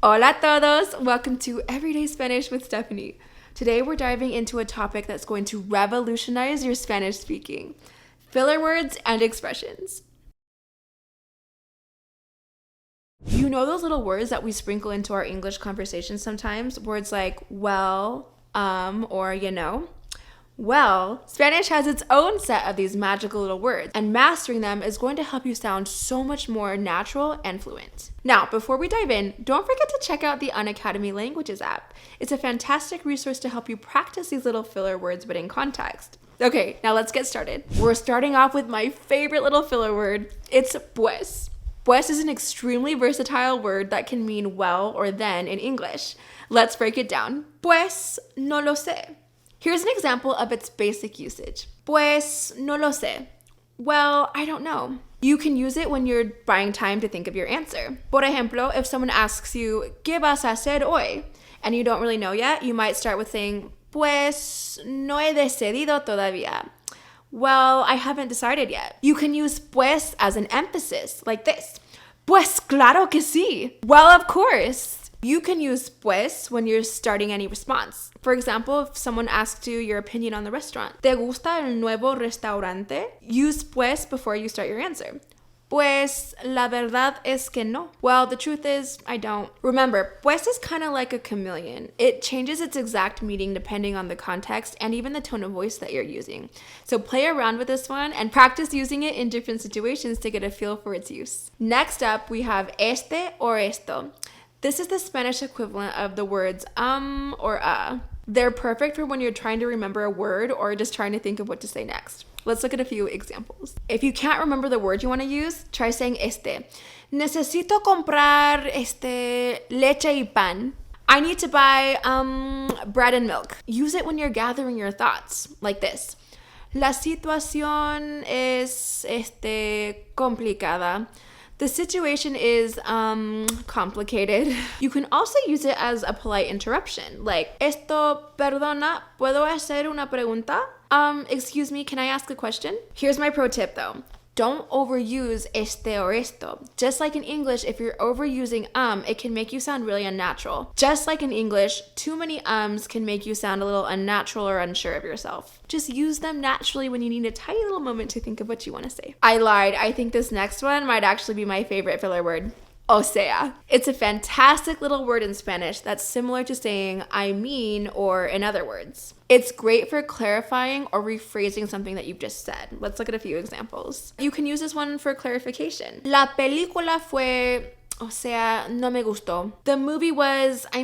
Hola todos! Welcome to Everyday Spanish with Stephanie. Today we're diving into a topic that's going to revolutionize your Spanish speaking. Filler words and expressions. You know those little words that we sprinkle into our English conversations sometimes? Words like well, or you know? Well, Spanish has its own set of these magical little words, and mastering them is going to help you sound so much more natural and fluent. Now, before we dive in, don't forget to check out the Unacademy Languages app. It's a fantastic resource to help you practice these little filler words but in context. Okay, now let's get started. We're starting off with my favorite little filler word. It's pues. Pues is an extremely versatile word that can mean well or then in English. Let's break it down. Pues no lo sé. Here's an example of its basic usage. Pues no lo sé. Well, I don't know. You can use it when you're buying time to think of your answer. Por ejemplo, if someone asks you, ¿Qué vas a hacer hoy? And you don't really know yet, you might start with saying, Pues no he decidido todavía. Well, I haven't decided yet. You can use pues as an emphasis, like this. Pues claro que sí. Well, of course. You can use pues when you're starting any response. For example, if someone asks you your opinion on the restaurant, ¿Te gusta el nuevo restaurante? Use pues before you start your answer. Pues la verdad es que no. Well, the truth is, I don't. Remember, pues is kind of like a chameleon. It changes its exact meaning depending on the context and even the tone of voice that you're using. So play around with this one and practice using it in different situations to get a feel for its use. Next up, we have este or esto. This is the Spanish equivalent of the words or They're perfect for when you're trying to remember a word or just trying to think of what to say next. Let's look at a few examples. If you can't remember the word you want to use, try saying este. Necesito comprar leche y pan. I need to buy bread and milk. Use it when you're gathering your thoughts, like this. La situación es complicada. The situation is complicated. You can also use it as a polite interruption, like, Esto, perdona, ¿puedo hacer una pregunta? Excuse me, can I ask a question? Here's my pro tip though. Don't overuse este or esto. Just like in English, if you're overusing it can make you sound really unnatural. Just like in English, too many ums can make you sound a little unnatural or unsure of yourself. Just use them naturally when you need a tiny little moment to think of what you want to say. I lied. I think this next one might actually be my favorite filler word. O sea. It's a fantastic little word in Spanish that's similar to saying I mean or in other words. It's great for clarifying or rephrasing something that you've just said. Let's look at a few examples. You can use this one for clarification. La película fue, o sea, no me gustó. The movie was, I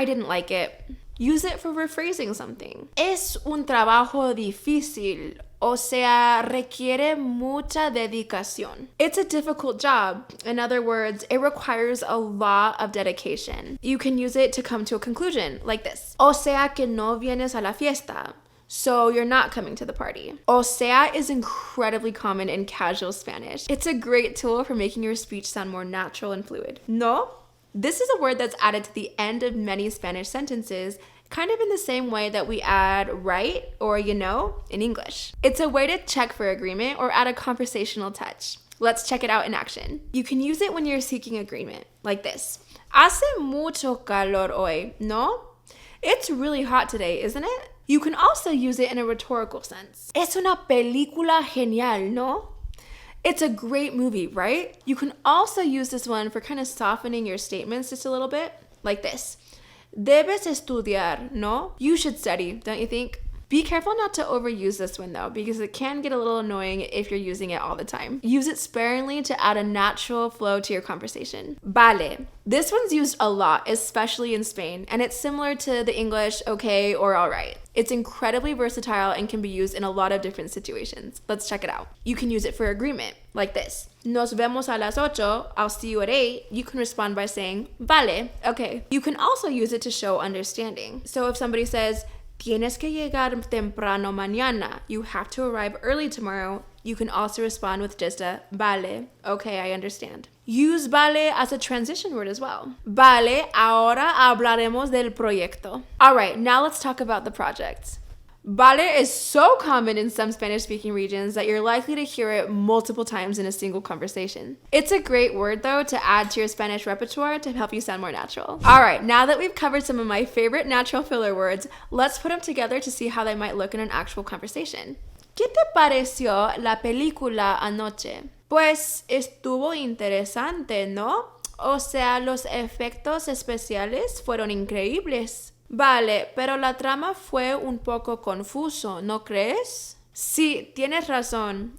didn't like it. Use it for rephrasing something. Es un trabajo difícil. O sea, requiere mucha dedicación. It's a difficult job. In other words, it requires a lot of dedication. You can use it to come to a conclusion, like this. O sea que no vienes a la fiesta. So you're not coming to the party. O sea is incredibly common in casual Spanish. It's a great tool for making your speech sound more natural and fluid. No? This is a word that's added to the end of many Spanish sentences, kind of in the same way that we add right or you know in English. It's a way to check for agreement or add a conversational touch. Let's check it out in action. You can use it when you're seeking agreement, like this. Hace mucho calor hoy, ¿no? It's really hot today, isn't it? You can also use it in a rhetorical sense. Es una película genial, ¿no? It's a great movie, right? You can also use this one for kind of softening your statements just a little bit, like this. Debes estudiar, ¿no? You should study, don't you think? Be careful not to overuse this one though, because it can get a little annoying if you're using it all the time. Use it sparingly to add a natural flow to your conversation. Vale. This one's used a lot, especially in Spain, and it's similar to the English okay or all right. It's incredibly versatile and can be used in a lot of different situations. Let's check it out. You can use it for agreement, like this. Nos vemos a las 8, I'll see you at 8. You can respond by saying, vale, okay. You can also use it to show understanding. So if somebody says, Tienes que llegar temprano mañana. You have to arrive early tomorrow. You can also respond with just a vale. Okay, I understand. Use vale as a transition word as well. Vale, ahora hablaremos del proyecto. All right, now let's talk about the project. Vale is so common in some Spanish-speaking regions that you're likely to hear it multiple times in a single conversation. It's a great word, though, to add to your Spanish repertoire to help you sound more natural. All right, now that we've covered some of my favorite natural filler words, let's put them together to see how they might look in an actual conversation. ¿Qué te pareció la película anoche? Pues estuvo interesante, ¿no? O sea, los efectos especiales fueron increíbles. Vale, pero la trama fue un poco confuso, ¿no crees? Sí, tienes razón.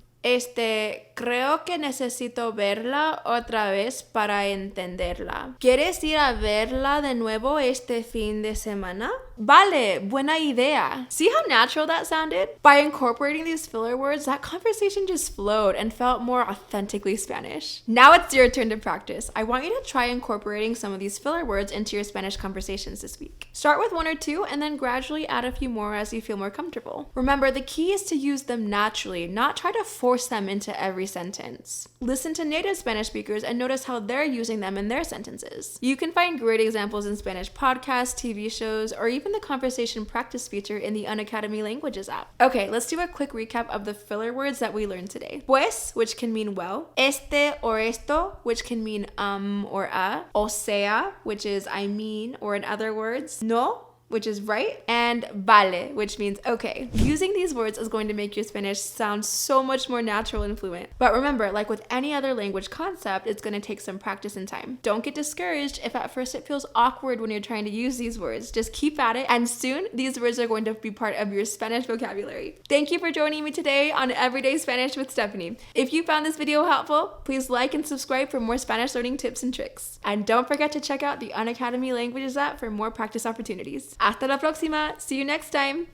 Creo que necesito verla otra vez para entenderla. ¿Quieres ir a verla de nuevo este fin de semana? Vale, buena idea. See how natural that sounded? By incorporating these filler words, that conversation just flowed and felt more authentically Spanish. Now it's your turn to practice. I want you to try incorporating some of these filler words into your Spanish conversations this week. Start with one or two and then gradually add a few more as you feel more comfortable. Remember, the key is to use them naturally, not try to force them into every sentence. Listen to native Spanish speakers and notice how they're using them in their sentences. You can find great examples in Spanish podcasts, TV shows, or even the conversation practice feature in the Unacademy Languages app. Okay, let's do a quick recap of the filler words that we learned today. Pues, which can mean well. Este or esto, which can mean or O sea, which is I mean, or in other words, no, which is right, and vale, which means okay. Using these words is going to make your Spanish sound so much more natural and fluent. But remember, like with any other language concept, it's going to take some practice and time. Don't get discouraged if at first it feels awkward when you're trying to use these words. Just keep at it, and soon these words are going to be part of your Spanish vocabulary. Thank you for joining me today on Everyday Spanish with Stephanie. If you found this video helpful, please like and subscribe for more Spanish learning tips and tricks. And don't forget to check out the Unacademy Languages app for more practice opportunities. Hasta la próxima. See you next time.